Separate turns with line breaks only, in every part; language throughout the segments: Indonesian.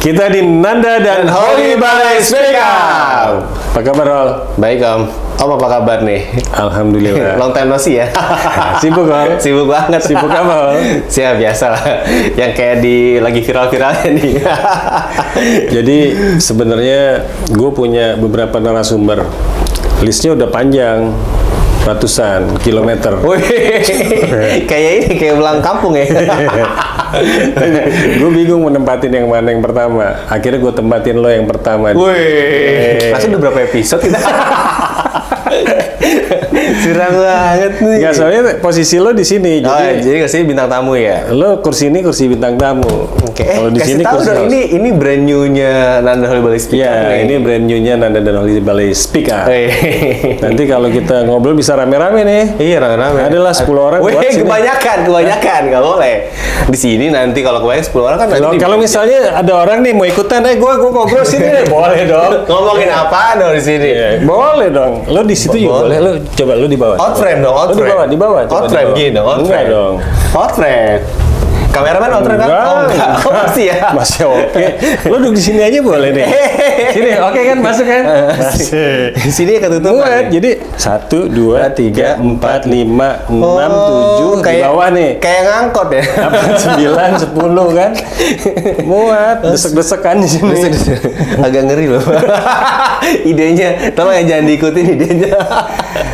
Kita di Nanda dan Holly Balai Speak Up. Apa kabar, Ol?
Baik, Om. Om apa kabar nih?
Alhamdulillah.
Long time no see ya.
Sibuk, Ol?
Sibuk banget.
Sibuk apa, Ol?
Siap, biasa lah. Yang kayak lagi viral-viralnya nih.
Jadi sebenarnya gue punya beberapa narasumber. Listnya udah panjang, ratusan kilometer.
Wih, kayak ulang kampung ya.
Gue bingung menempatin yang mana yang pertama. Akhirnya gue tempatin lo yang pertama.
Wih, masih udah berapa episode kita? Curang banget nih.
Nggak, soalnya posisi lo di sini.
Jadi kesini bintang tamu ya.
Lo kursi ini kursi bintang tamu.
Oke.
Kalau di sini
tahu
kursi
dong, ini brand new-nya Nanda Holly Balai Speak Up.
Ya, ini brand new-nya Nanda dan Holly Balai Speak Up. Nanti kalau kita ngobrol bisa rame-rame nih.
Iya, rame-rame.
Adalah 10 orang.
Wih, kebanyakan, nggak boleh. Di sini nanti kalau kebanyakan 10 orang kan.
Kalau misalnya ada orang nih mau ikutan, gua ngobrol sini, boleh dong.
Ngomongin apa dong di sini?
Boleh dong. Lo di situ juga boleh. Lo coba lo di bawah.
Out frame dong, out frame.
Di bawah.
Out frame gini dong, out frame.
Enggak dong.
Out frame. Kameramen out frame kan? Oh, enggak. Oh, masih ya?
Masih oke. Lo duduk di sini aja boleh nih. Sini, oke kan? Masuk kan?
Masih. Di sini ketutupan.
Muat. Jadi 1, 2, 3, 4, 5, 6, 7 di bawah nih.
Kayak ngangkot ya.
8, 9, 10 kan? Muat. Desek-desekan di sini.
Agak ngeri loh. Idenya, tolong ya jangan diikutin idenya.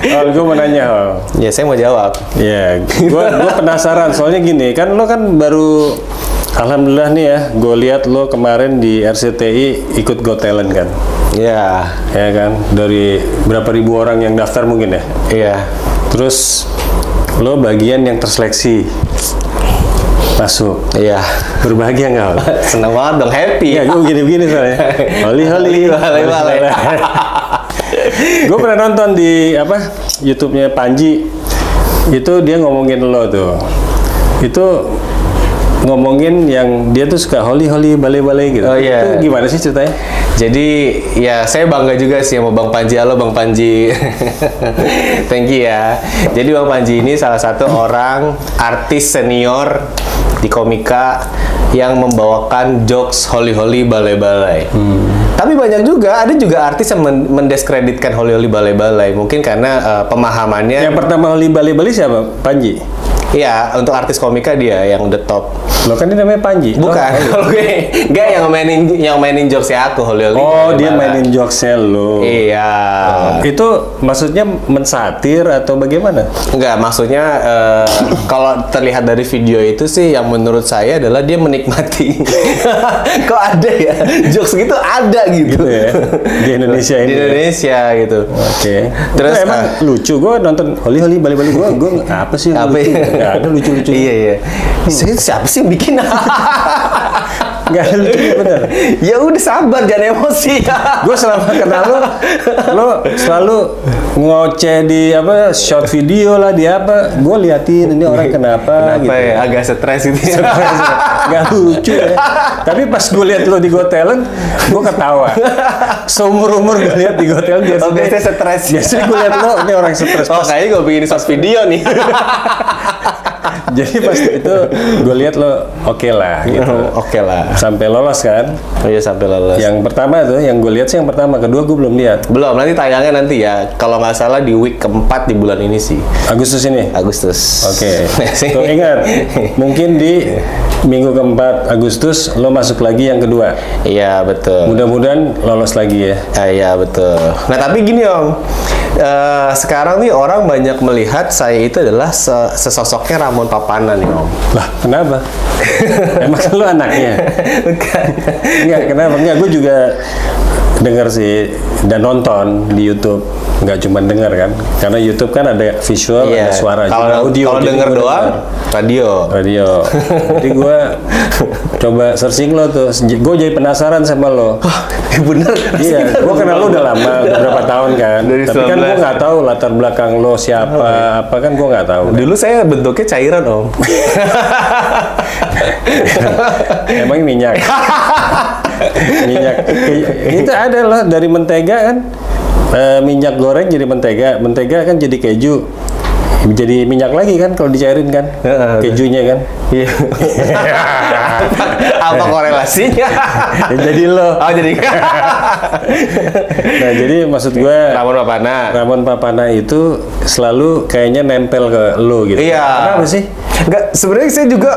Gue mau nanya,
Ya, saya mau jawab.
Ya, gue penasaran. Soalnya gini, kan lo kan baru, alhamdulillah nih ya, gue lihat lo kemarin di RCTI ikut Got Talent kan?
Iya.
Ya kan? Dari berapa ribu orang yang daftar mungkin ya?
Iya.
Terus lo bagian yang terseleksi masuk.
Iya.
Berbahagia nggak?
Seneng banget dong, happy.
Ya, gue begini-begini soalnya. Holly. Gue pernah nonton di YouTube-nya Panji. Itu dia ngomongin lo tuh. Itu ngomongin yang dia tuh suka Holly balai gitu.
Oh iya.
Itu gimana sih ceritanya?
Jadi ya saya bangga juga sih sama Bang Panji. Halo Bang Panji. Thank you ya. Jadi Bang Panji ini salah satu orang artis senior di komika yang membawakan jokes Holly balai. Tapi banyak juga, ada juga artis yang mendiskreditkan Holly balai. Mungkin karena pemahamannya.
Yang pertama Holly balai siapa? Panji?
Iya, untuk artis komika dia yang the top.
Lo kan dia namanya Panji.
Bukan, enggak yang mainin jokesnya aku, Holly.
Oh, dia mainin jokesnya lo.
Iya.
Itu maksudnya mensatir atau bagaimana?
Enggak, maksudnya kalau terlihat dari video itu sih yang menurut saya adalah dia menikmati. Kok ada ya? Jokes gitu ada gitu
ya. Di Indonesia ini.
Di Indonesia gitu.
Oke.
Terus
itu emang lucu. Gue nonton Holly balai gue apa sih? Nggak ada lucu-lucu.
Iya. Siapa sih yang bikin?
Nggak ada lucu, bener.
Ya udah sabar, jangan emosi.
Gue selama kenal lo selalu ngoceh di short video lah, di gue liatin ini orang kenapa gitu.
Ya? Agak stres gitu.
Nggak lucu ya. Tapi pas gue liat lo di Got Talent, gue ketawa. Seumur-umur gue liat di Got Talent
biasanya stres.
Biasanya gue liat lo, ini orang stres.
Oh, kayaknya gue bikin short video nih.
Jadi pas itu gue lihat lo oke lah gitu.
Oke lah.
Sampai lolos kan?
Oh iya, sampai lolos.
Yang pertama tuh, yang gue lihat sih yang pertama, kedua gue belum lihat.
Belum, nanti tayangnya nanti ya. Kalau nggak salah di week keempat di bulan ini sih.
Agustus ini?
Agustus.
Oke. Tuh ingat, mungkin di minggu keempat Agustus lo masuk lagi yang kedua.
Iya, betul.
Mudah-mudahan lolos lagi ya.
Iya, betul. Nah, tapi gini Om. Sekarang nih orang banyak melihat saya itu adalah sesosoknya Ramon Papana nih Om.
Lah, kenapa? Emang lu anaknya?
Bukan.
Enggak, kenapa? Enggak, gue juga dengar sih dan nonton di YouTube. Nggak cuma dengar kan, karena YouTube kan ada visual, ada suara,
kalau audio. Kalau dengar doang, radio.
Jadi gue coba searching lo tuh, gue jadi penasaran sama lo.
Bener?
Iya, gue kenal lo udah lama, beberapa tahun kan. Tapi kan gue nggak tahu latar belakang lo siapa, apa kan gue nggak tahu.
Dulu saya bentuknya cairan Om.
Emang minyak. Itu ada loh dari mentega kan. Minyak goreng jadi mentega kan jadi keju. jadi minyak lagi kan kalau dicairin kan, kejunya kan.
Iya. Apa korelasinya?
Ya, jadi lo.
Oh jadi.
Nah jadi maksud gue
Ramon Papana
itu selalu kayaknya nempel ke lo gitu.
Iya.
Kenapa sih?
Enggak, sebenarnya saya juga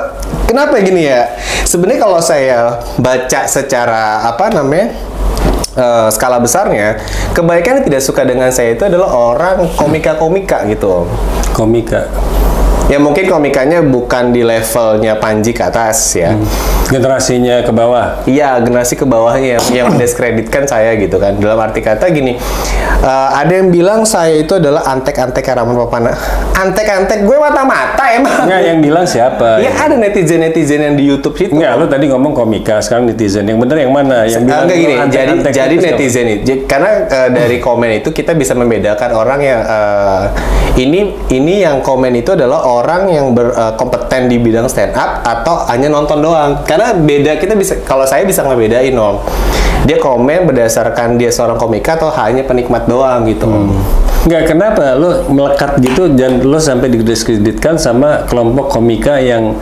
kenapa gini ya? Sebenarnya kalau saya baca secara apa namanya? Skala besarnya, kebaikan yang tidak suka dengan saya itu adalah orang komika-komika gitu.
Komika.
Ya mungkin komikanya bukan di levelnya Panji ke atas ya.
Generasinya ke bawah.
Iya, generasi ke bawahnya yang mendiskreditkan saya gitu kan. Dalam arti kata gini, ada yang bilang saya itu adalah antek-antek Ramon Papana. Antek-antek gue mata-mata emang.
Enggak, yang bilang siapa?
Ya ada netizen-netizen yang di YouTube situ.
Enggak, lu tadi ngomong komika, sekarang netizen. Yang bener yang mana? Yang bilang
enggak gini,
antek-antek
jadi
itu
netizen itu. Karena dari komen itu kita bisa membedakan orang yang ini yang komen itu adalah orang yang berkompeten di bidang stand up atau hanya nonton doang. Karena beda, kita bisa, kalau saya bisa ngebedain Om. Dia komen berdasarkan dia seorang komika atau hanya penikmat doang gitu.
Enggak, kenapa lo melekat gitu dan lo sampai didiskreditkan sama kelompok komika yang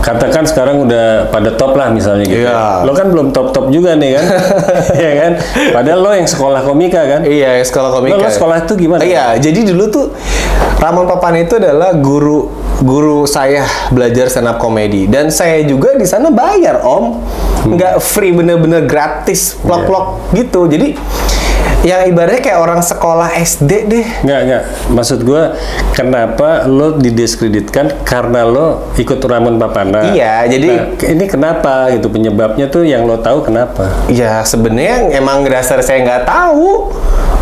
katakan sekarang udah pada top lah misalnya gitu.
Iya.
Lo kan belum top-top juga nih kan. Iya kan? Padahal lo yang sekolah komika kan?
Iya, yang sekolah komika.
Lo sekolah itu gimana?
Iya, jadi dulu tuh Ramon Papana itu adalah guru saya belajar stand up comedy, dan saya juga di sana bayar Om, nggak free, bener-bener gratis, plok-plok gitu. Jadi yang ibaratnya kayak orang sekolah SD deh.
Nggak. Maksud gue, kenapa lo didiskreditkan karena lo ikut Ramon Papana?
Iya, jadi
ini kenapa gitu, penyebabnya tuh yang lo tahu kenapa?
Ya sebenarnya emang dasar saya nggak tahu.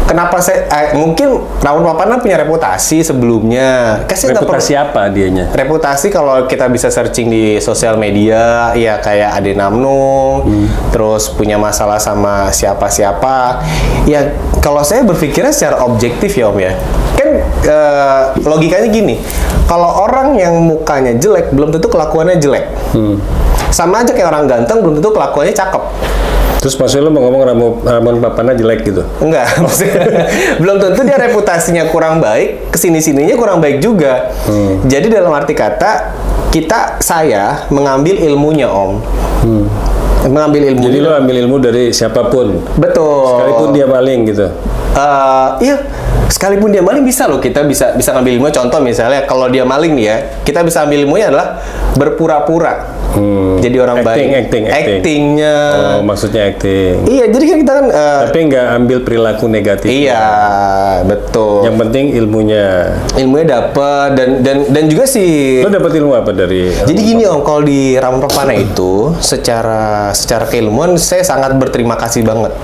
Kenapa saya mungkin Ramon Papana punya reputasi sebelumnya.
Reputasi apa dianya?
Reputasi kalau kita bisa searching di sosial media, ya kayak Ade Namnung, terus punya masalah sama siapa-siapa. Ya kalau saya berpikirnya secara objektif ya Om ya. Kan logikanya gini, kalau orang yang mukanya jelek belum tentu kelakuannya jelek. Sama aja kayak orang ganteng belum tentu kelakuannya cakep.
Terus maksudnya lo mau ngomong Ramon Papana jelek gitu?
Enggak, maksudnya belum tentu dia reputasinya kurang baik, kesini-sininya kurang baik juga. Jadi dalam arti kata, saya mengambil ilmunya Om. Mengambil ilmu.
Jadi lo ambil ilmu dari siapapun?
Betul.
Sekalipun dia maling gitu?
Iya, sekalipun dia maling bisa loh, kita bisa ngambil ilmu. Contoh misalnya, kalau dia maling nih ya, kita bisa ambil ilmunya adalah berpura-pura. Jadi orang baik. Actingnya.
Oh, maksudnya acting.
Iya, jadi kan kita kan.
Tapi nggak ambil perilaku negatif.
Iya, betul.
Yang penting ilmunya.
Ilmunya dapat, dan juga sih.
Lo dapat ilmu apa dari?
Jadi gini Om, kalau di Ramon Papana itu secara keilmuan saya sangat berterima kasih banget.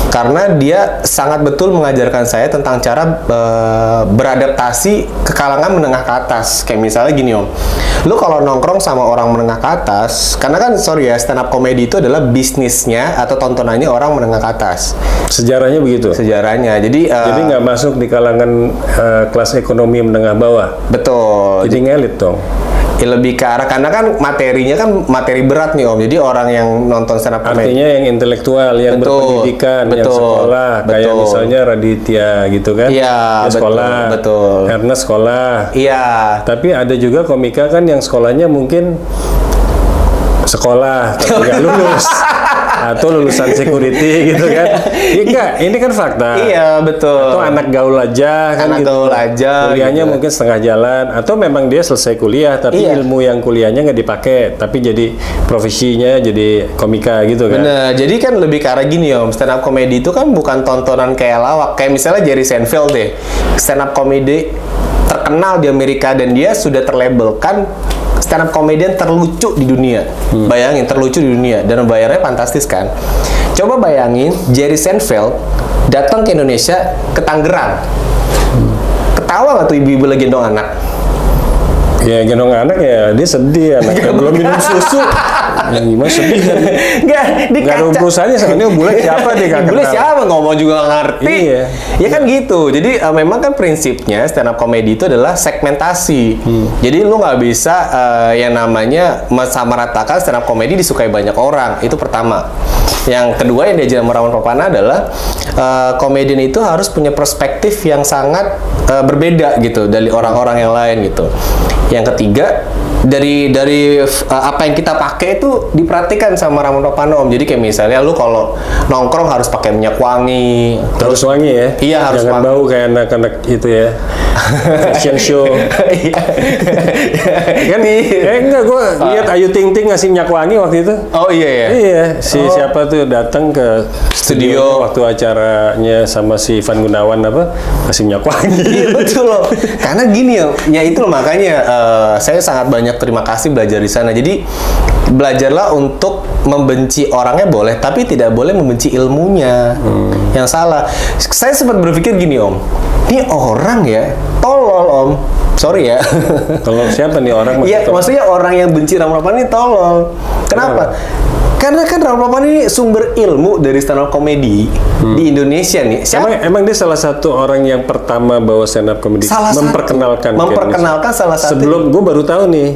Karena dia sangat betul mengajarkan saya tentang cara beradaptasi ke kalangan menengah ke atas. Kayak misalnya gini Om, lu kalau nongkrong sama orang menengah ke atas, karena kan sorry ya, stand up comedy itu adalah bisnisnya atau tontonannya orang menengah ke atas.
Sejarahnya begitu?
Sejarahnya. Jadi
nggak masuk di kalangan kelas ekonomi menengah bawah?
Betul.
Jadi ngelit dong?
Ya lebih ke arah, karena kan materinya kan materi berat nih Om. Jadi orang yang nonton stand up comedy.
Artinya yang intelektual, yang berpendidikan, yang sekolah. Kayak misalnya Raditya gitu kan?
Iya, betul.
Ernest sekolah.
Iya.
Tapi ada juga komika kan yang sekolahnya mungkin sekolah tapi nggak lulus. Atau lulusan security gitu kan? Enggak, ini kan fakta.
Iya, betul.
Atau anak gaul aja kan
anak
gitu.
gaul aja.
Kuliahnya
gitu.
mungkin setengah jalan. Atau memang dia selesai kuliah, tapi ilmu yang kuliahnya nggak dipakai. Tapi jadi profesinya jadi komika gitu kan?
Bener, jadi kan lebih ke arah gini Om. Stand up comedy itu kan bukan tontonan kayak lawak. Kayak misalnya Jerry Seinfeld deh. Stand up comedy terkenal di Amerika dan dia sudah terlabelkan stand up comedian terlucu di dunia. Bayangin, terlucu di dunia, dan bayarnya fantastis kan. Coba bayangin Jerry Seinfeld datang ke Indonesia, ke Tangerang. Ketawa nggak tuh ibu-ibu lagi gendong anak?
Ya gendong anak ya dia sedih, anaknya belum minum susu. Ya, gimana sedih kan?
Nggak
ada urusannya sama ini bule siapa deh kan?
Bule siapa, ngomong juga nggak ngerti.
Iya.
Ya kan gitu. Jadi memang kan prinsipnya stand up comedy itu adalah segmentasi. Jadi lu nggak bisa yang namanya mensamaratakan stand up comedy disukai banyak orang. Itu pertama. Yang kedua yang diajarin sama Ramon Papana adalah komedian itu harus punya perspektif yang sangat berbeda gitu dari orang-orang yang lain gitu. Yang ketiga, dari apa yang kita pakai itu diperhatikan sama Ramon Papana Om. Jadi kayak misalnya lu kalau nongkrong harus pakai minyak wangi,
Harus wangi ya?
Iya, harus
Jangan
wangi.
bau kayak anak-anak itu ya. Fashion show.
Iya.
Kan enggak, gue lihat Ayu Ting Ting ngasih minyak wangi waktu itu.
Oh iya ya.
Iya, siapa tuh datang ke studio waktu acaranya sama si Ivan Gunawan apa kasih minyak wangi.
Iya betul loh. Karena gini ya itu loh makanya saya sangat banyak terima kasih belajar di sana. Jadi belajarlah untuk membenci orangnya boleh, tapi tidak boleh membenci ilmunya. Yang salah. Saya sempat berpikir gini Om, ini orang ya tolol Om. Sorry ya.
Kalau siapa nih orang?
Iya, maksudnya orang yang benci Ramon Papana ini tolol. Kenapa? Karena kan Ramon Papana ini sumber ilmu dari stand up comedy di Indonesia nih.
Emang dia salah satu orang yang pertama bawa stand up comedy memperkenalkan
salah satu.
Sebelum gue baru tahu nih.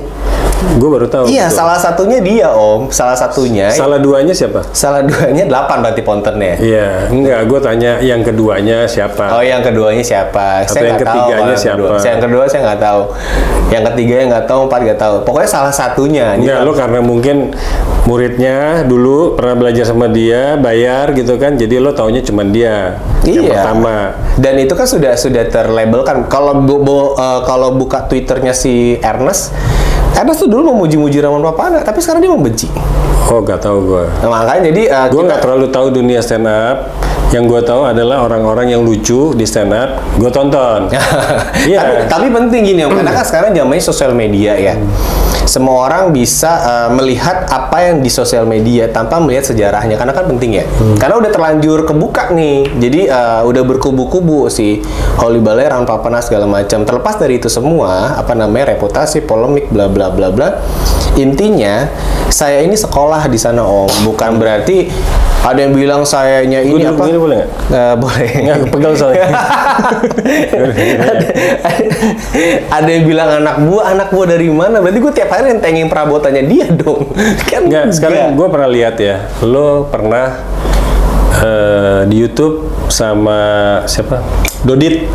Gue baru tahu.
Iya,
betul.
salah satunya dia Om. Salah satunya.
Salah duanya siapa?
Salah duanya 8 berarti pontennya.
Iya, enggak. Gue tanya yang keduanya siapa?
Oh, yang keduanya siapa?
Atau
Saya
yang
nggak tahu
ketiganya
kalau
siapa?
Yang kedua saya nggak tahu. Yang ketiga nggak tahu, empat nggak tahu. Pokoknya salah satunya.
Enggak, lo karena mungkin muridnya dulu pernah belajar sama dia, bayar gitu kan. Jadi lo taunya cuma dia. Yang
Iya.
pertama.
Dan itu kan sudah terlabel kan. Kalau buka Twitternya si Ernest tuh dulu memuji-muji Ramon Papana, tapi sekarang dia membenci.
Oh, gak tahu gue.
Nah, makanya jadi
Gue nggak terlalu tahu dunia stand up. Yang gue tahu adalah orang-orang yang lucu di stand up. Gue tonton. Iya.
Tapi penting gini Om, karena kan sekarang zamannya sosial media ya. Semua orang bisa melihat apa yang di sosial media tanpa melihat sejarahnya, karena kan penting ya. Karena udah terlanjur kebuka nih, jadi udah berkubu-kubu si Holy Balai, Ramon Papana segala macam. Terlepas dari itu semua, apa namanya reputasi, polemik, bla bla bla bla. Intinya saya ini sekolah di sana Om, bukan berarti ada yang bilang sayanya ini apa?
Ini boleh nggak?
Boleh.
Nggak, pegel soalnya.
Ada yang bilang anak buah dari mana? Berarti gue tiap hari nentengin perabotannya dia dong. Kan
Nggak, sekarang gue pernah lihat ya. Lo pernah di YouTube sama siapa? Dodit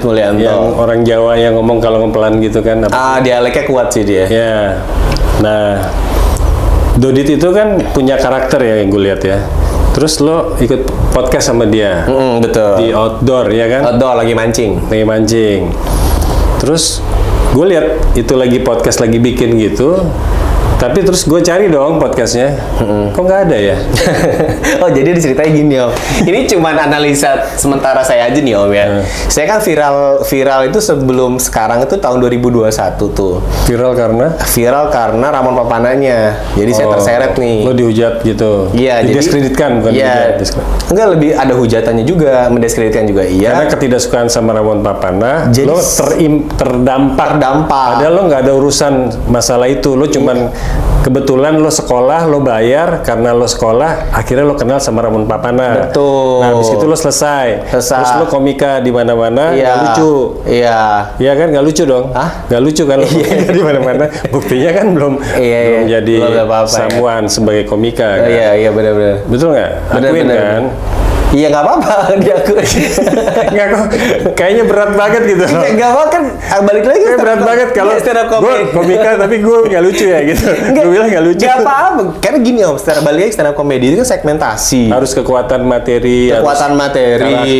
Mulyanto.
yang orang Jawa yang ngomong kalau ngepelan gitu kan?
Dialeknya kuat sih dia.
Ya. Nah, Dodit itu kan punya karakter ya yang gue lihat ya. Terus lo ikut podcast sama dia
Betul.
di outdoor ya kan?
Outdoor lagi mancing.
Lagi mancing. Terus gue lihat itu lagi podcast lagi bikin gitu. Tapi terus gue cari dong podcastnya, kok nggak ada ya?
Oh jadi diceritain gini Om. Ini cuman analisa sementara saya aja nih Om ya. Saya kan viral itu sebelum sekarang itu tahun 2021 tuh.
Viral
karena Ramon Papananya. Jadi saya terseret nih.
Lo dihujat gitu?
Iya.
Didiskreditkan bukan
iya,
dihujat?
Enggak, lebih ada hujatannya juga, mendiskreditkan juga iya.
Karena ketidaksukaan sama Ramon Papana,
Jadi,
lo terdampak. Padahal lo nggak ada urusan masalah itu, lo cuman kebetulan lo sekolah, lo bayar karena lo sekolah, akhirnya lo kenal sama Ramon Papana.
Betul.
Nah, habis itu lo selesai. Terus lo komika di mana-mana, nggak lucu.
Iya.
Iya kan, nggak lucu dong?
Hah?
Nggak lucu kan lo komika di mana-mana. Buktinya kan belum jadi samuan sebagai komika. Kan?
Iya benar-benar.
Betul nggak? Akuin kan?
Iya nggak apa-apa diakui.
Nggak kok, kayaknya berat banget gitu.
Nggak apa kan, balik lagi.
Kayak berat banget kalau gue komika tapi gue nggak lucu ya gitu. Gue bilang nggak lucu.
Nggak apa-apa. Karena gini Om, secara balik lagi stand up comedy itu kan segmentasi.
Harus kekuatan materi.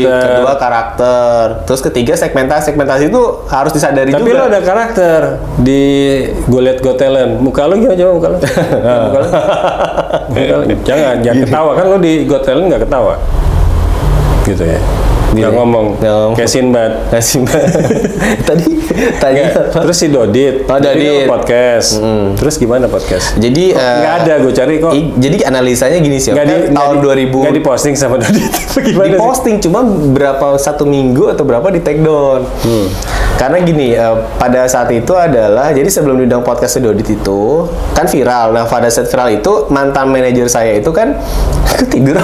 Kedua karakter. Terus ketiga segmentasi itu harus disadari
tapi
juga.
lo ada karakter di Gue Liat Got Talent. Muka lo gimana coba muka lo? Jangan ketawa kan lo di Got Talent nggak ketawa. Gitu ya. Nggak ngomong. Kayak Sinbad.
Tadi
Terus si Dodit.
Dodit
podcast. Terus gimana podcast?
Jadi
nggak ada, gue cari kok.
Jadi analisanya gini sih.
Tahun 2000 nggak diposting sama Dodit.
Diposting cuma satu minggu atau berapa di take down. Karena gini, pada saat itu adalah jadi sebelum diundang podcast Dodit itu kan viral. Nah pada saat viral itu mantan manajer saya itu kan ketidur.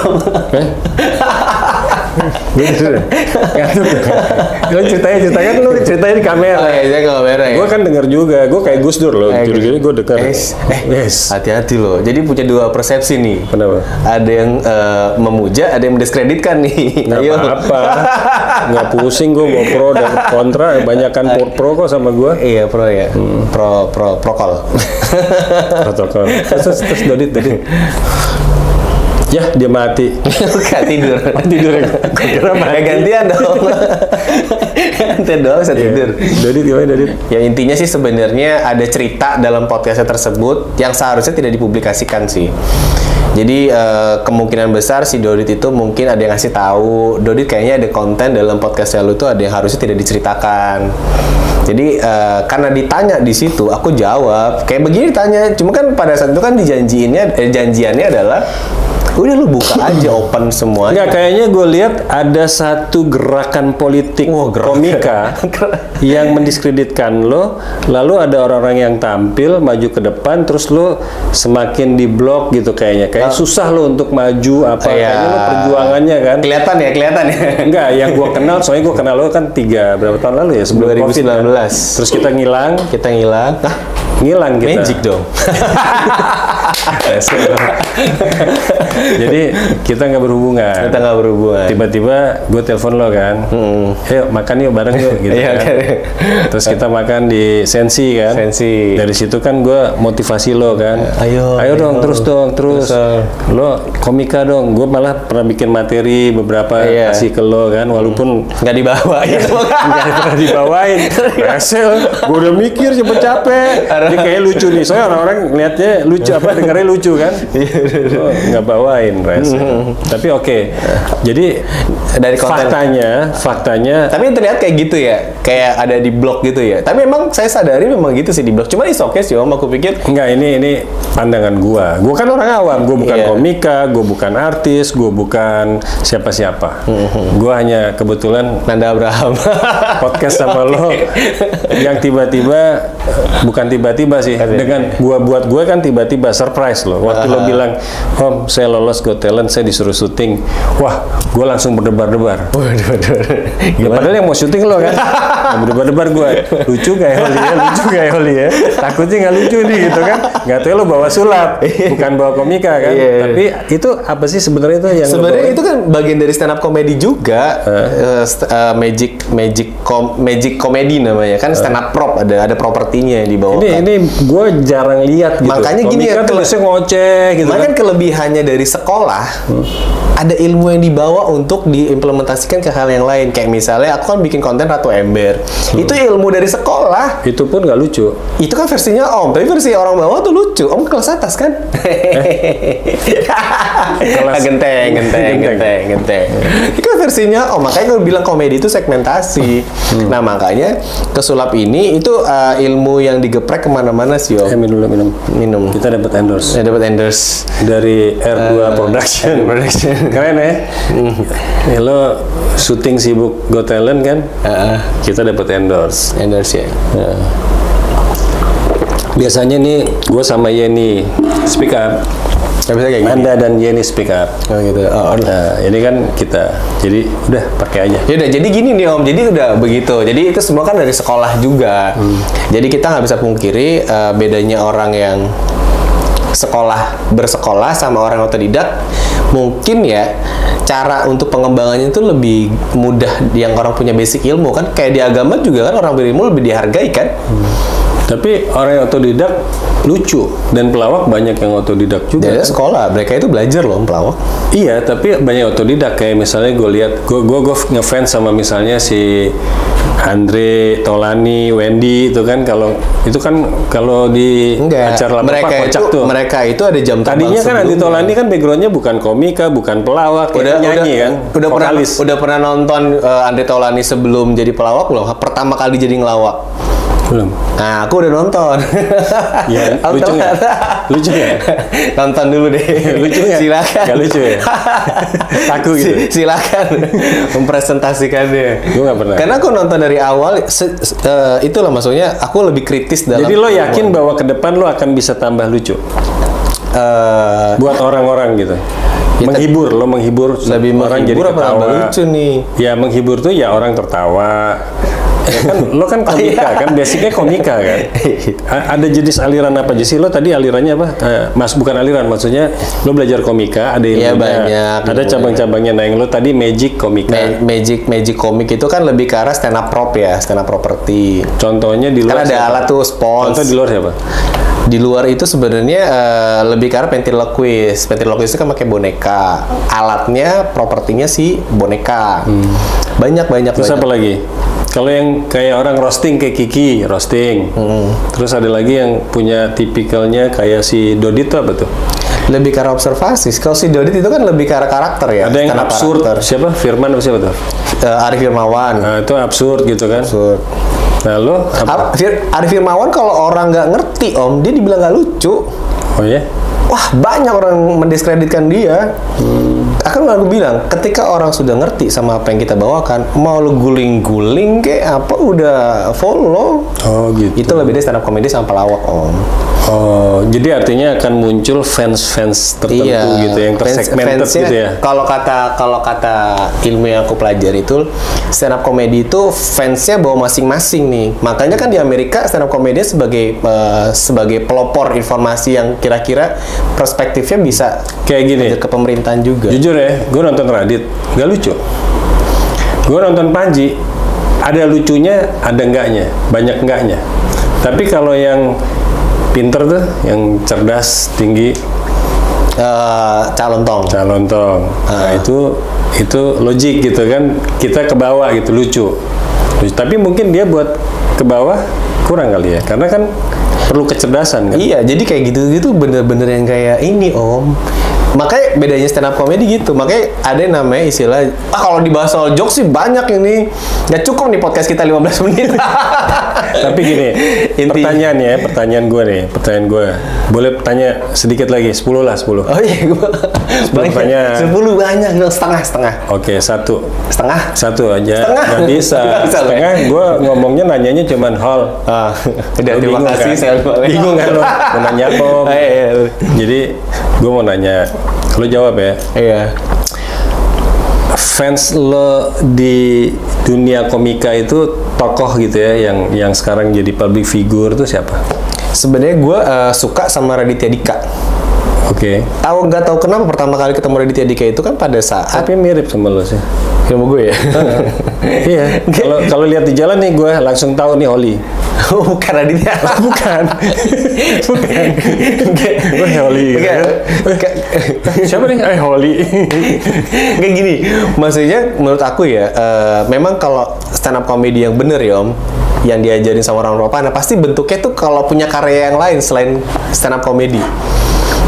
Ngantuk. Lu ceritakan lu ceritanya di kamera.
Oh, iya, kamera ya.
Gue kan denger juga, gue kayak Gus Dur loh. Gini-gini gue denger.
Yes. Hati-hati loh. Jadi punya dua persepsi nih.
Kenapa?
Ada yang memuja, ada yang mendiskreditkan nih.
Nggak apa-apa. Nggak pusing gue mau pro dan kontra. Banyakan pro kok sama gue.
Iya pro ya. Prokol.
Protokol. Terus Dodit. Ya, dia mati.
Gak tidur.
Tidur ya? Kira mati.
Gantian dong. Gantian doang bisa tidur.
Dodit gimana Dodit?
Ya intinya sih sebenarnya ada cerita dalam podcastnya tersebut yang seharusnya tidak dipublikasikan sih. Jadi kemungkinan besar si Dodit itu mungkin ada yang ngasih tahu, Dodit kayaknya ada konten dalam podcastnya lu tuh ada yang harusnya tidak diceritakan. Jadi karena ditanya di situ, aku jawab kayak begini ditanya. Cuma kan pada saat itu kan janjiannya adalah udah lu buka aja open semuanya.
Enggak, kayaknya gue lihat ada satu gerakan politik komika yang mendiskreditkan lo, lalu ada orang-orang yang tampil maju ke depan, terus lo semakin diblok gitu kayaknya. Kayak susah lo untuk maju apa, kayaknya lo perjuangannya kan.
Kelihatan ya.
Enggak, yang gue kenal, soalnya gue kenal lo kan berapa tahun lalu ya, sebelum
2019.
COVID, kan? Terus kita ngilang. Ngilang kita.
Magic dong.
Jadi kita nggak berhubungan. Tiba-tiba gue telepon lo kan, ayo makan yuk bareng yuk gitu kan. Terus kita makan di Sensi kan. Dari situ kan gue motivasi lo kan. Ayo dong, terus. Lo komika dong. Gue malah pernah bikin materi beberapa kasih ke lo kan, walaupun
nggak dibawa gitu.
Nggak pernah dibawain. Resel. Gue udah mikir capek. Ini kayak lucu nih. Soalnya orang-orang ngeliatnya lucu dengarnya lucu kan. Lo nggak bawain tapi oke. Jadi
dari konten
faktanya
tapi terlihat kayak gitu ya, kayak ada di blog gitu ya. Tapi memang saya sadari memang gitu sih di blog. Cuma is oke sih Om, aku pikir
enggak, ini pandangan gua kan orang awam. Gua bukan komika, gua bukan artis, gua bukan siapa-siapa. Gua hanya kebetulan
Nanda Abraham
podcast sama lo yang tiba-tiba bukan tiba-tiba sih, dengan buat gue kan tiba-tiba surprise lo. Waktu lo bilang, Om, saya lolos Got Talent, saya disuruh syuting. Wah, gue langsung berdebar-debar. Ya, padahal yang mau syuting lo kan. Berdebar-debar gue. Lucu gak ya Holi ya? Takutnya nggak lucu nih gitu kan. Nggak tahu lo bawa sulap, bukan bawa komika kan. Tapi itu apa sih sebenarnya itu yang
sebenarnya itu kan bagian dari stand up comedy juga. Magic comedy namanya kan, stand up prop, ada propertinya yang dibawa.
Ini gue jarang lihat gitu.
Makanya gini ya,
tulisnya ngoceh gitu.
Makanya kan kelebihannya dari sekolah, ada ilmu yang dibawa untuk diimplementasikan ke hal yang lain. Kayak misalnya aku kan bikin konten Ratu Ember, itu ilmu dari sekolah.
Itu pun nggak lucu.
Itu kan versinya Om, tapi versi orang bawah tuh lucu. Om kelas atas kan? Genteng. Itu kan versinya Om. Makanya gue bilang komedi itu segmentasi. Nah makanya kesulap ini itu ilmu yang digeprek kemana-mana sih Om. Minum. Kita dapat endorse.
Dari R2 Production. Keren ya? Lo syuting sibuk Got Talent kan? Kita dapat endorse
ya.
Biasanya nih gue sama Yeni speak up.
Bisa kayak gini.
Anda dan Yeni speak up.
Oh gitu.
Nah, ini kan kita. Jadi udah pakai aja.
Ya udah, jadi gini nih Om. Jadi udah begitu. Jadi itu semua kan dari sekolah juga. Jadi kita nggak bisa pungkiri bedanya orang yang bersekolah sama orang otodidak. Mungkin ya cara untuk pengembangannya itu lebih mudah yang orang punya basic ilmu kan. Kayak di agama juga kan orang berilmu lebih dihargai kan.
Tapi orang yang otodidak lucu, dan pelawak banyak yang otodidak juga.
Dari sekolah, mereka itu belajar loh pelawak.
Iya, tapi banyak otodidak. Kayak misalnya gue lihat, gue ngefans sama misalnya si Andre Taulany, Wendy itu kan kalau di acara
mereka
kocak
itu,
tuh.
Mereka itu ada jam terbang.
Tadinya kan Andre Taulany kan backgroundnya bukan komika, bukan pelawak, nyanyi kan.
Udah pernah nonton Andre Taulany sebelum jadi pelawak belum? Pertama kali jadi ngelawak.
Belum.
Nah, aku udah nonton.
Ya, lucu nggak? Lucu nggak?
Nonton dulu deh.
Lucu nggak?
Silakan.
Nggak lucu ya? Takut gitu.
Silakan mempresentasikannya.
Gue nggak pernah.
Karena aku nonton dari awal, itulah maksudnya. Aku lebih kritis dalam.
Jadi lo yakin bahwa ke depan lo akan bisa tambah lucu? buat orang-orang gitu. Menghibur, lo menghibur
lebih
orang jadi
menghibur apa
ketawa.
lucu nih?
Ya menghibur tuh ya orang tertawa. Ya kan lo kan komika kan, basicnya komika kan. Ada jenis aliran apa aja sih lo tadi alirannya apa? Bukan aliran, maksudnya lo belajar komika, ada
Iya,
ilmunya,
banyak
ada
ilmunya.
cabang-cabangnya. Nah yang lo tadi magic komika.
Magic komik itu kan lebih ke arah stand up prop ya, stand up property.
Contohnya di
Kan
luar
ada
siapa?
alat tuh spons.
Contoh di luar siapa?
Di luar itu sebenarnya lebih ke arah ventriloquist. Ventriloquist itu kan pakai boneka. Alatnya, propertinya si boneka. Banyak.
Terus apa lagi? Kalau yang kayak orang roasting kayak Kiki, roasting. Terus ada lagi yang punya tipikalnya kayak si Dodit tuh apa tuh?
Lebih ke arah observasi. Kalau si Dodit itu kan lebih ke arah karakter ya.
Ada yang
stand up
absurd.
karakter.
Siapa? Firman apa siapa tuh?
Arif Firmawan.
Nah, itu absurd gitu kan.
Absurd.
Nah, lo apa?
Arif Firmawan kalau orang nggak ngerti om, dia dibilang nggak lucu.
Oh ya?
Wah, banyak orang mendiskreditkan dia. Akan aku bilang, ketika orang sudah ngerti sama apa yang kita bawakan, mau lu guling-guling kayak apa udah follow.
Oh gitu.
Itu lebih dari stand up comedy sama pelawak om.
Oh, jadi artinya akan muncul fans-fans tertentu gitu yang tersegmented
fansnya,
gitu ya.
Kalau kata ilmu yang aku pelajari itu stand up comedy itu fansnya bawa masing-masing nih. Makanya kan di Amerika stand up comedy sebagai pelopor informasi yang kira-kira perspektifnya bisa
Kayak gini.
ke pemerintahan juga.
Jujur ya, gue nonton Radit, nggak lucu. Gue nonton Panji, ada lucunya, ada enggaknya, banyak enggaknya. Tapi kalau yang pinter tuh, yang cerdas, tinggi,
Calon tong.
Nah itu logik gitu kan, kita ke bawah gitu, lucu. Tapi mungkin dia buat ke bawah kurang kali ya, karena kan perlu kecerdasan kan.
Iya, jadi kayak gitu-gitu bener-bener yang kayak ini om. Makanya bedanya stand up comedy gitu. Makanya ada yang namanya istilah, kalau dibahas soal jokes sih banyak ini. Nggak cukup nih podcast kita 15 menit.
Tapi gini, pertanyaan gue. Boleh tanya sedikit lagi, 10 lah, 10.
Oh iya, gue banyak.
pertanyaan.
10 banyak, setengah.
Oke, satu aja.
Setengah?
Nggak bisa.
Nggak bisa,
Setengah, gue ngomongnya nanyanya cuman hall.
Udah,
Lu
terima
bingung
kasih.
kan?
Saya
Bingung kan lo? Mau nanya apa? Om?
Iya.
Jadi, gue mau nanya. Lo jawab ya.
Iya.
Fans lo di dunia komika itu tokoh gitu ya, yang sekarang jadi public figure itu siapa?
Sebenarnya gue suka sama Raditya Dika.
Oke.
Nggak tahu kenapa pertama kali ketemu Raditya Dika itu kan pada saat
Tapi mirip sama lo sih.
ilmu gue ya.
Iya. Kalau lihat di jalan nih gue langsung tahu nih Oli.
Oh, bukan Raditya.
Bukan. Gue Oli. Gitu kan. Siapa nih? Oli.
Kayak gini, maksudnya menurut aku ya, memang kalau stand up comedy yang bener ya om, yang diajarin sama orang Eropa, nah pasti bentuknya tuh kalau punya karya yang lain selain stand up comedy.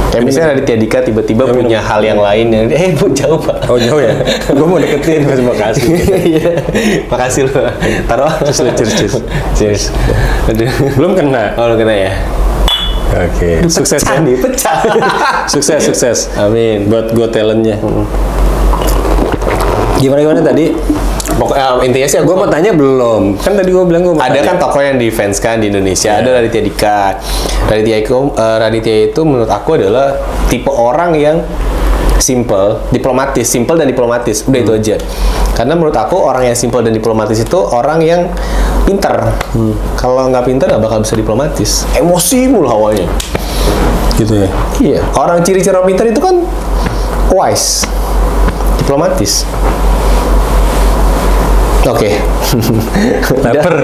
Kayak misalnya Raditya Dika tiba-tiba punya hal yang lain yang, bu jauh pak.
Oh jauh ya? Gue mau deketin, terima kasih.
Iya, makasih loh. Taruh. Cheers. Aduh.
Belum kena.
Oh, belum kena ya.
Oke. Sukses
Pecah
ya.
nih, pecah.
Sukses.
Amin.
Buat Got Talent-nya. Gimana tadi?
Pokoknya intinya sih
Gue mau tanya belum. Kan tadi gue bilang gue mau
ada
tanya.
kan tokoh yang di fans kan di Indonesia, ada Raditya Dika. Raditya itu menurut aku adalah tipe orang yang simple dan diplomatis. Udah itu aja. Karena menurut aku orang yang simple dan diplomatis itu orang yang pintar. Kalau nggak pintar nggak bakal bisa diplomatis. Emosi mulu hawanya.
Gitu ya.
Iya. Orang ciri-ciri orang pintar itu kan wise, diplomatis. Oke.
Lapar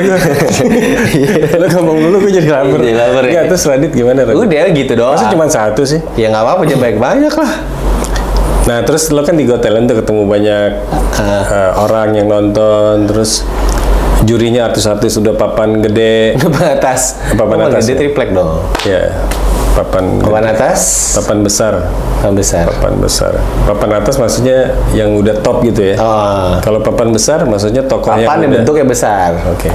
gue. Lo ngomong dulu gue jadi lapar.
Jadi lapar ya.
Nggak, terus Radit gimana? Radit?
Udah gitu doang.
Masa cuma satu sih?
Ya nggak apa-apa, jangan banyak lah.
Nah terus lo kan di Got Talent tuh ketemu banyak orang yang nonton, terus jurinya artis-artis udah papan gede. Papan atas
gede
ya?
triplek dong.
Ya, papan
atas.
papan besar. Papan atas maksudnya yang udah top gitu ya.
Oh.
Kalau papan besar maksudnya tokoh
Papan yang
udah.
bentuknya besar.
Oke.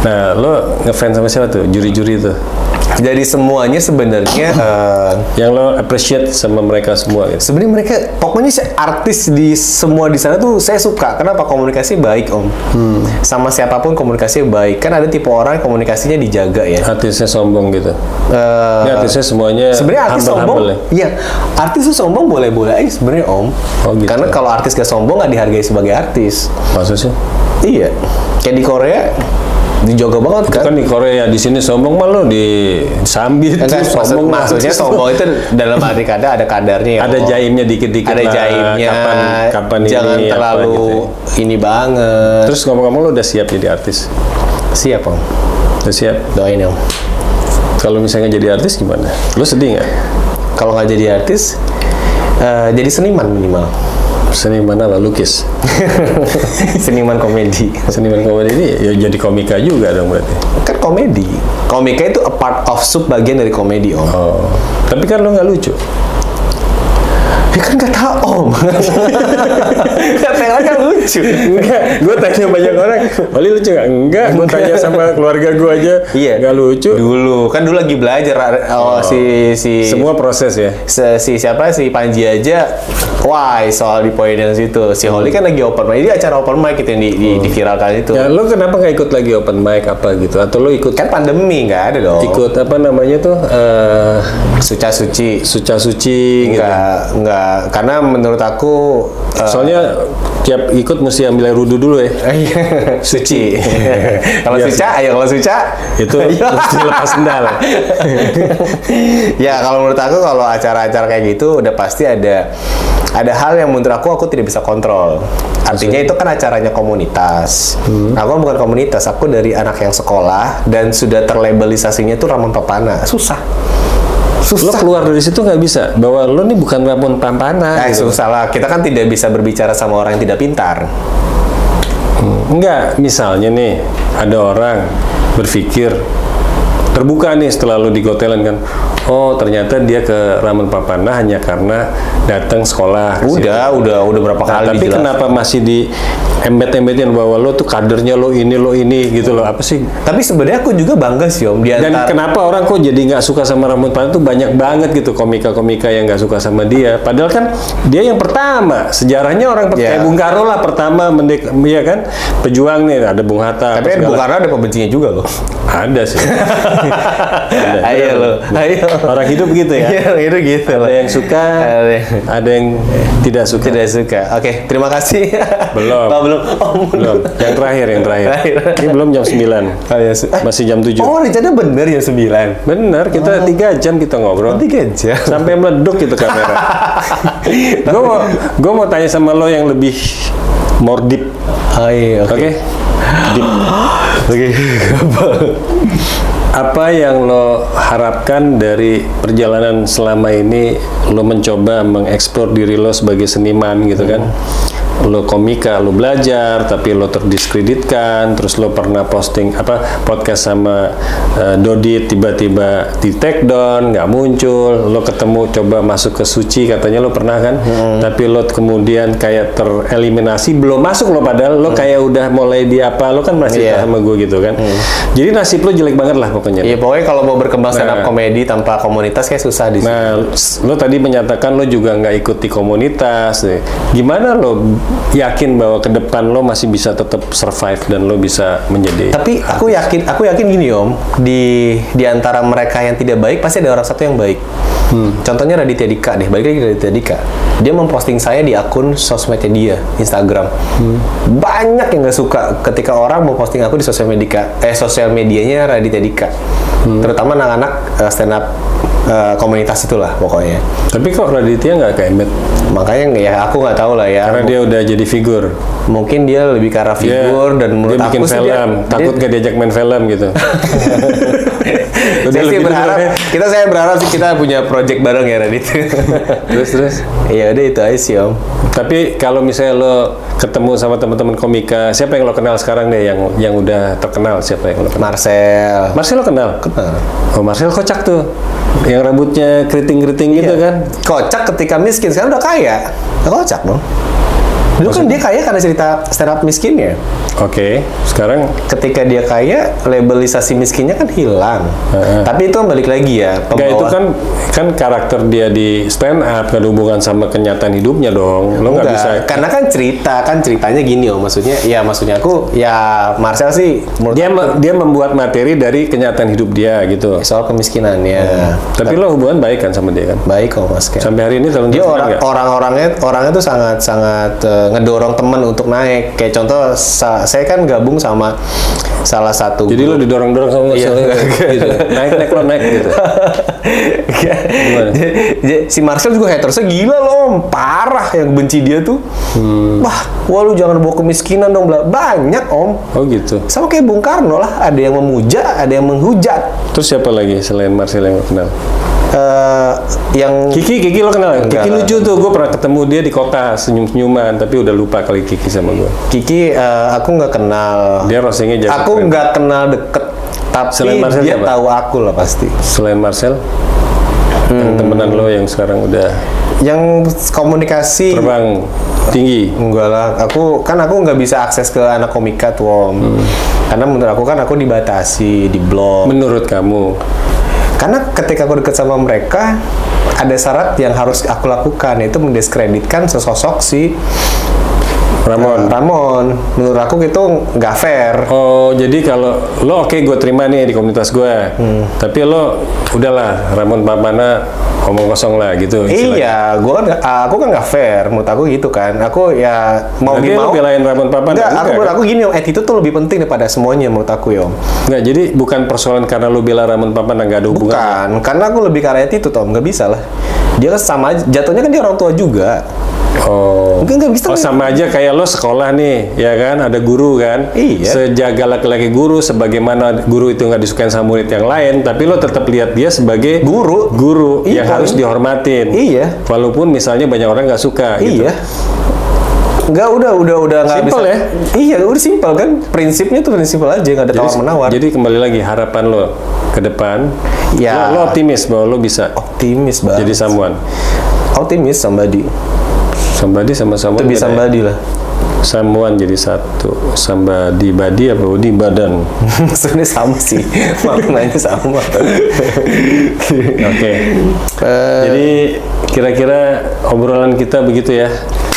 Nah, lo ngefans sama siapa tuh? Juri-juri tuh?
Jadi semuanya sebenarnya
Yang lo appreciate sama mereka semua gitu.
sebenarnya mereka pokoknya artis di semua di sana tuh saya suka. Kenapa? Komunikasi baik Om. Sama siapapun komunikasi baik. Kan ada tipe orang komunikasinya dijaga ya.
Artisnya sombong gitu. Ini artisnya semuanya
Sebenarnya artis sombong,
humble ya.
iya. Artis tuh sombong boleh-boleh aja sebenarnya Om.
Oh, gitu.
Karena kalau artis gak sombong nggak dihargai sebagai artis.
Maksudnya?
Iya. Kayak di Korea dijaga banget kan.
Kan di Korea, di sini sombong mah lo disambit.
Enggak, maksudnya
artis
sombong itu dalam arti kata ada kadarnya ya.
Ada jaimnya dikit-dikit
Ada
lah.
jaimnya.
Kapan
Jangan
ini
terlalu
apa gitu.
ini banget.
Terus ngomong-ngomong lo udah siap jadi artis?
Siap Om.
Udah siap?
Doain Om.
Kalau misalnya jadi artis gimana? Lo sedih nggak?
Kalau nggak jadi artis, jadi seniman minimal.
Seniman apa? Lukis?
Seniman komedi.
Seniman komedi ini ya jadi komika juga dong berarti?
Kan komedi. Komika itu a part of sub bagian dari komedi Om.
Oh. Tapi kan lo nggak lucu.
Ya kan nggak tahu Om. Kata orang kan lucu.
Enggak, gue tanya banyak orang, Oli lucu nggak? Enggak, gue tanya sama keluarga gue aja,
Iya.
nggak lucu.
Dulu kan dulu lagi belajar. Si
Semua proses ya.
si siapa si Panji aja why soal di poin yang situ. Si Holly kan lagi open mic. Ini acara open mic itu yang diviralkan itu.
Ya, lo kenapa nggak ikut lagi open mic apa gitu? Atau lo ikut
Kan pandemi nggak ada dong.
ikut apa namanya tuh
Suca Suci.
suca suci gitu?
Enggak. Karena menurut aku
Soalnya tiap ikut mesti ambil air wudhu dulu ya.
suci. Kalau
Biasa.
Suca, ayo kalau Suca
Itu mesti lepas sendal.
ya kalau menurut aku kalau acara-acara kayak gitu udah pasti ada hal yang menurut aku tidak bisa kontrol. Artinya itu kan acaranya komunitas. Aku bukan komunitas, aku dari anak yang sekolah dan sudah terlabelisasinya tuh Ramon Papana. Susah.
Lo keluar dari situ nggak bisa bahwa lo nih bukan Ramon Pampana. Gitu.
Susah lah. Kita kan tidak bisa berbicara sama orang yang tidak pintar.
Enggak, misalnya nih ada orang berpikir terbuka nih setelah lo di Got Talent kan, oh ternyata dia ke Ramon Papana hanya karena datang sekolah.
Udah berapa kali
Tapi
dijelasin.
kenapa masih di embed-embedin bahwa lo tuh kadernya lo ini gitu loh, apa sih?
Tapi sebenarnya aku juga bangga sih Om.
Dan kenapa orang kok jadi nggak suka sama Ramon Papana tuh banyak banget gitu komika-komika yang nggak suka sama dia. Padahal kan dia yang pertama, sejarahnya orang kayak Bung Karno lah pertama ya kan, pejuang nih ada Bung Hatta.
Tapi Bung Karno ada pembencinya juga loh.
Ada sih.
Ayo lo, ayo.
Orang hidup gitu ya.
Iya, itu gitu loh.
Ada yang suka, ada yang tidak suka.
Tidak suka. Oke, terima kasih.
Belum.
Oh, belum. Oh,
Belum. Yang terakhir. Ini belum jam 9.
Oh, ya,
Masih jam 7.
Oh, rencananya bener ya 9.
Bener, kita 3 jam kita ngobrol.
3 jam.
Sampai meleduk itu kamera. Gue mau tanya sama lo yang lebih more deep.
Oh, iya, oke.
Oke? Deep.
Oke.
Apa yang lo harapkan dari perjalanan selama ini lo mencoba mengeksplor diri lo sebagai seniman gitu kan? Lo komika, lo belajar, tapi lo terdiskreditkan, terus lo pernah posting podcast sama Dodit, tiba-tiba di take down, nggak muncul, lo ketemu coba masuk ke Suci, katanya lo pernah kan, tapi lo kemudian kayak tereliminasi, belum masuk lo padahal lo kayak udah mulai di apa, lo kan masih sama gue gitu kan, jadi nasib lo jelek banget lah pokoknya.
Iya, pokoknya kalau mau berkembang stand up komedi tanpa komunitas kayak susah di sini.
Nah, lo tadi menyatakan lo juga nggak ikuti komunitas. Gimana lo yakin bahwa ke depan lo masih bisa tetap survive dan lo bisa menjadi?
Tapi aku yakin gini Om, di antara mereka yang tidak baik pasti ada orang satu yang baik. Contohnya Raditya Dika deh, balik lagi ke Raditya Dika. Dia memposting saya di akun sosmednya dia, Instagram. Banyak yang nggak suka ketika orang mau posting aku di sosial medianya Raditya Dika. Terutama anak-anak stand up komunitas itulah pokoknya.
Tapi kok Raditya nggak ke embed?
Makanya ya aku nggak tahu lah ya.
Karena dia udah jadi figur.
Mungkin dia lebih ke arah figur dan menurut
dia bikin
aku sih
film, takut nggak diajak main film gitu.
Saya berharap sih kita punya project bareng ya Radit.
terus.
Ya udah itu aja sih Om.
Tapi kalau misalnya lo ketemu sama teman-teman komika, siapa yang lo kenal sekarang deh yang udah terkenal, siapa yang lo kenal? Marcel lo kenal?
Kenal.
Oh, Marcel kocak tuh. Yang rambutnya keriting-keriting gitu kan.
Kocak ketika miskin, sekarang udah kaya. Kocak dong. Dulu kan dia kaya karena cerita stand up miskinnya.
Oke, sekarang
Ketika dia kaya, labelisasi miskinnya kan hilang. Tapi itu kan balik lagi ya.
enggak, itu kan karakter dia di stand up, gak ada hubungan sama kenyataan hidupnya dong. Lo nggak bisa.
Karena kan ceritanya gini maksudnya aku ya Marcel sih menurut
Dia membuat materi dari kenyataan hidup dia gitu.
soal kemiskinannya.
Tapi lo hubungan baik kan sama dia kan?
Baik kok Mas Ken.
Sampai hari ini
Dia orangnya tuh sangat ngedorong teman untuk naik. Kayak contoh saya kan gabung sama salah satu.
Jadi lo didorong-dorong sama
Iya.
gitu. Naik gitu.
Si Marcel juga hatersnya gila loh, parah yang benci dia tuh. Wah lu jangan bawa kemiskinan dong, banyak om.
Oh gitu.
Sama kayak Bung Karno lah, ada yang memuja, ada yang menghujat.
Terus siapa lagi selain Marcel yang lo kenal?
Yang
Kiki lo kenal?
Enggak.
Kiki lucu tuh, gue pernah ketemu dia di kota senyum-senyuman, tapi udah lupa kali Kiki sama gue.
Kiki aku nggak kenal.
Dia roastingnya jago.
Aku
keren.
nggak kenal deket, tapi
Selain Marcel
dia
siapa?
tahu aku lah pasti.
Selain Marcel, yang temenan lo yang sekarang udah
Yang komunikasi
terbang tinggi.
enggak lah. Aku nggak bisa akses ke anak komika tuh om. Karena menurut aku kan aku dibatasi di blog.
Menurut kamu?
Karena ketika aku deket sama mereka, ada syarat yang harus aku lakukan, yaitu mendiskreditkan sesosok si Ramon. Menurut aku itu nggak fair.
Oh, jadi kalau lo oke, gue terima nih di komunitas gue. Tapi lo udahlah, Ramon Papana omong kosong lah gitu.
Iya, aku kan nggak fair. Menurut aku gitu kan. Aku ya mau
Berarti lo belain Ramon Papana?
Enggak, menurut aku gini om, attitude tuh lebih penting daripada semuanya menurut aku ya om.
Enggak, jadi bukan persoalan karena lo bela Ramon Papana, nggak ada hubungan.
Bukan, karena aku lebih karena attitude om, nggak bisa lah. Dia kan sama aja, jatuhnya kan dia orang tua juga.
Oh,
Mungkin nggak bisa.
oh sama aja kayak lo sekolah nih, ya kan? Ada guru kan?
Iya.
Sejaga laki-laki guru, sebagaimana guru itu nggak disukain sama murid yang lain, tapi lo tetap lihat dia sebagai guru
Iya,
yang harus dihormatin.
Iya.
Walaupun misalnya banyak orang nggak suka. Gitu.
Iya. Nggak, udah nggak bisa.
Simple ya?
Iya, udah simpel kan. Prinsipnya tuh prinsip aja, nggak ada tawar-menawar.
Jadi kembali lagi harapan lo ke depan.
Ya.
Lo optimis bahwa lo bisa
Optimis banget.
jadi someone.
Optimis somebody.
Somebody sama someone.
Itu bisa
beda ya?
somebody lah.
Someone jadi satu. Somebody body apa body badan.
Maksudnya sama sih. Maknanya sama.
Oke. Jadi kira-kira obrolan kita begitu ya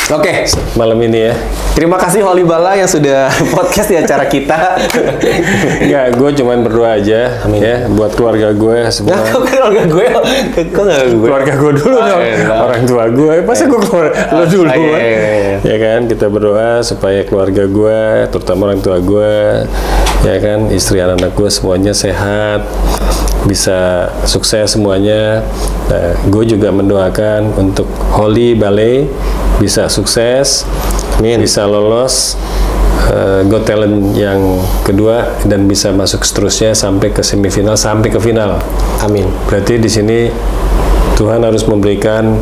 Oke.
malam ini ya.
Terima kasih Holly Bala yang sudah podcast di acara kita.
Enggak, gue cuman berdoa aja ya buat keluarga gue semua.
Kok keluarga gue? Kok nggak gue?
Keluarga gue dulu dong, orang tua gue. Masa gue keluar lo dulu?
Iya.
Ya kan, kita berdoa supaya keluarga gue, terutama orang tua gue, ya kan, istri anak-anak gue semuanya sehat, bisa sukses semuanya. Nah, gue juga mendoakan untuk Holly Ballet bisa sukses, bisa lolos Got Talent yang kedua dan bisa masuk seterusnya sampai ke semifinal sampai ke final.
Amin.
Berarti di sini Tuhan harus memberikan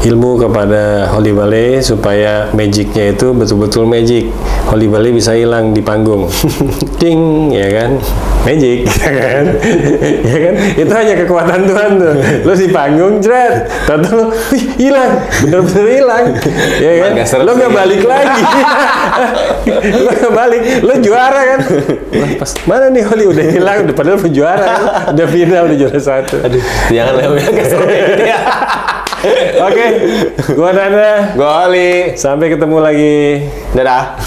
ilmu kepada Holly Ballet supaya magicnya itu betul-betul magic. Holly Ballet bisa hilang di panggung. Ding, ya kan? Magic, ya kan? Ya kan? Itu hanya kekuatan Tuhan tuh. Lo di panggung, jret, tahu hilang, bener-bener hilang. Ya kan? Lo nggak balik lagi. Lo nggak balik, lo juara kan? Wah, pas mana nih Holly udah hilang, udah padahal udah juara kan? Udah final, udah juara 1.
Aduh, jangan lewat ya.
Oke, gua Nana.
Gua Holly.
Sampai ketemu lagi.
Dadah.